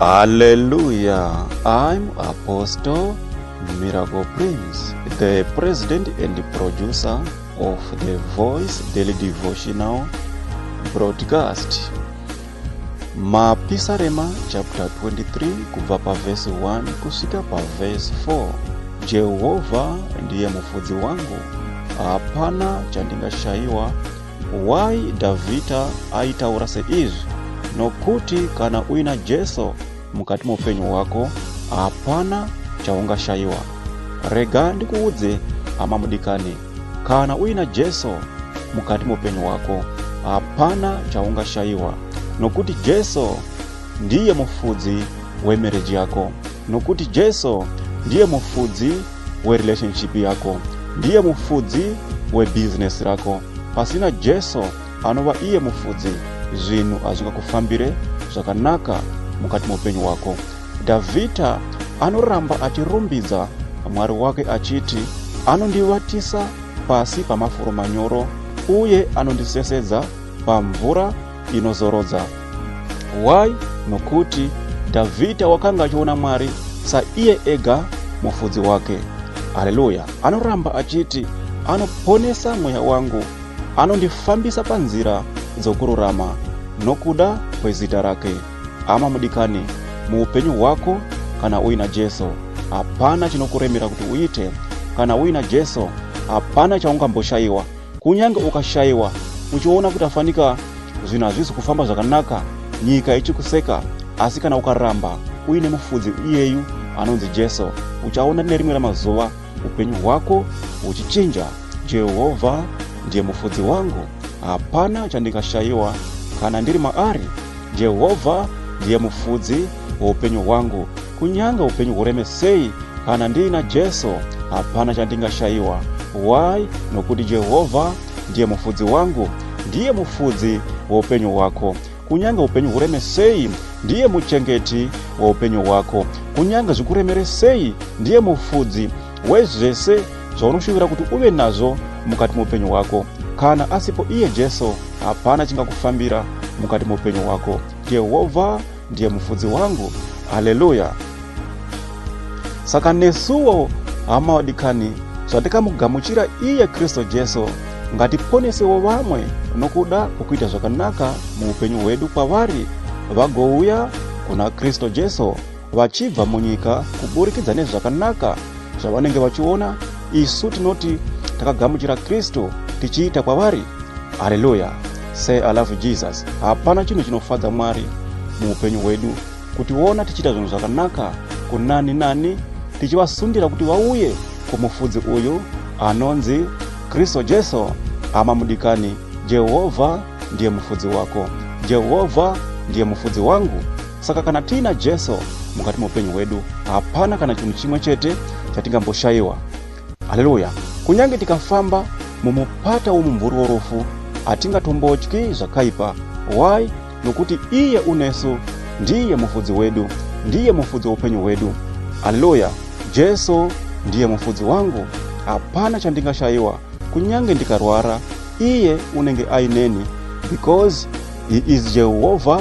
Hallelujah. I'm Apostle Miracle Prince, the president and producer of the Voice Daily Devotional broadcast. Mapisarema chapter 23 kubva pa verse 1 kusvika pa verse 4. Jehovha ndiye mufudzi wangu, hapana chandingashayiwa. Why Davida aitaura seizvi? Nokuti kana uina Jesu mukati muupenyu wako, hapana chaungashayiwa. Rega ndikuudze hama mudikani, kana uina Jesu mukati muupenyu wako, hapana chaungashayiwa. Nokuti Jesu ndiye mufudzi wemarriage yako. Nokuti Jesu ndiye mufudzi werelationship yako. Ndiye mufudzi webusiness rako. Pasina Jesu anova iye mufudzi, zvinhu hazvingakufambire zvakanaka mukati muupenyu wako. Davhidha anoramba achirumbidza Mwari wake achiti, anondivatisa pasi pamafuro manyoro, uye anondisesedza pamvura inozorodza. Why? Nokuti Davhidha wakanga achiona Mwari saiye ega mufudzi wake. Haleluya. Anoramba achiti, anoponesa mweya wangu, anondifambisa panzira dzokururama nokuda kwezita rake. Ama mudikani, muupenyu wako kana uina Jesu, hapana chinokuremera kuti uite. Kana uina Jesu, hapana chaungamboshayiwa. Kunyange ukashayiwa uchiona kuti afanika zvinhu hazvisi kufamba zvakanaka, nyika ichikuseka, asi kana ukaramba uine mufudzi iyeyu anonzi Jesu, uchaona nerimwe ramazuva upenyu hwako uchichinja. Jehovha ndiye mufudzi wangu, hapana chandingashayiwa kana ndiri maari. Jehovha ndiye mufudzi weupenyu hwangu, kunyange upenyu hureme sei, kana ndina Jesu, hapana chandingashayiwa. Why? Nokuti Jehovha ndiye mufudzi wangu, ndiye mufudzi weupenyu hwako. Kunyange upenyu hureme sei, ndiye muchengeti weupenyu hwako. Kunyange zvikuremere sei, ndiye mufudzi wezvese zvaunoshuvira kuti uve nazvo mukati muupenyu hwako. Kana asipo iye Jesu, hapana chingakufambira mukati muupenyu hwako. Jehovha ndiye mufudzi wangu. Haleluya. Saka nesuwo hama wadikani, zvatikamugamuchira iye Kristu Jesu, ngatiponesewo vamwe nokuda kwokuita zvakanaka muupenyu hwedu kwavari vagouya kuna Kristu Jesu vachibva munyika kuburikidza nezvakanaka zvavanenge vachiona isu tinoti takagamuchira Kristu tichiita kwavari. Haleluya. Say I love Jesus. Hapana chinhu chinofadza Mwari muupenyu hwedu kutiona tichiita zvinhu zvakanaka kunani nani, tichivasundira kuti vauye kumufudzi uyu anonzi Kristu Jesu. Ama mudikani, Jehovha ndiye mufudzi wako. Jehovha ndiye mufudzi wangu. Saka kana tina Jesu mukati muupenyu hwedu, hapana kana chinhu chimwe chete chatingamboshayiwa. Haleluya. Kunyange tikafamba mumupata womumvuri worufu, hatingatombotyi zvakaipa. Why? Nokuti iye unesu ndiye mufudzi wedu, ndiye mufudzi weupenyu hwedu. Haleluya. Jesu ndiye mufudzi wangu, hapana chandingashayiwa. Kunyange ndikarwara, iye unenge aineni, because he is Jehovha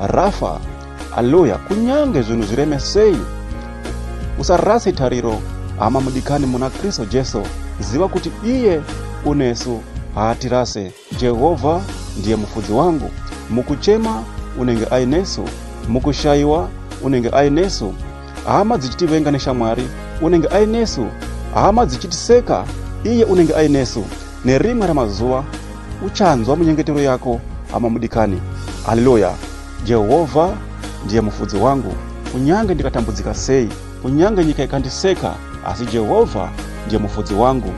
Rapha. Haleluya. Kunyange zvinhu zvireme sei, usarase tariro. Ama mudikani muna Kristu Jesu, ziva kuti iye unesu haatirase. Jehovha ndiye mufudzi wangu. Mukuchema unenge ainesu, mukushayiwa unenge ainesu. Hama dzichitivenga neshamwari unenge ainesu, hama dzichitiseka iye unenge ainesu. Nerimwe ramazuva uchanzwa munyengetero yako. Hama mudikani. Haleluya. Jehovha ndiye mufudzi wangu, kunyange ndikatambudzika sei, kunyange nyika ikandiseka, asi Jehovha ndiye mufudzi wangu.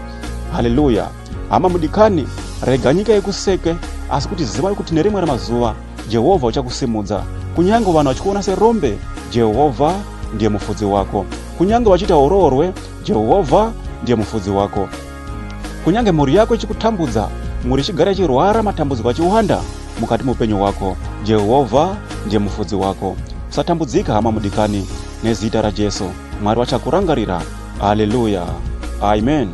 Haleluya. Hama mudikani, rega nyika ikuseke, asi kuti ziva kuti nerimwe ramazuva Jehovha uchakusimudza. Kunyange vanhu vachikuona serombe, Jehovha ndiye mufudzi wako. Kunyange vachita urorwe, Jehovha ndiye mufudzi wako. Kunyange mhuri yako ichikutambudza, mhuri ichigara ichirwara matambudziko achiwanda mukati muupenyu wako, Jehovha ndiye mufudzi wako. Usatambudzika hama mudikani, nezita raJesu Mwari vachakurangarira. Haleluya. Amen.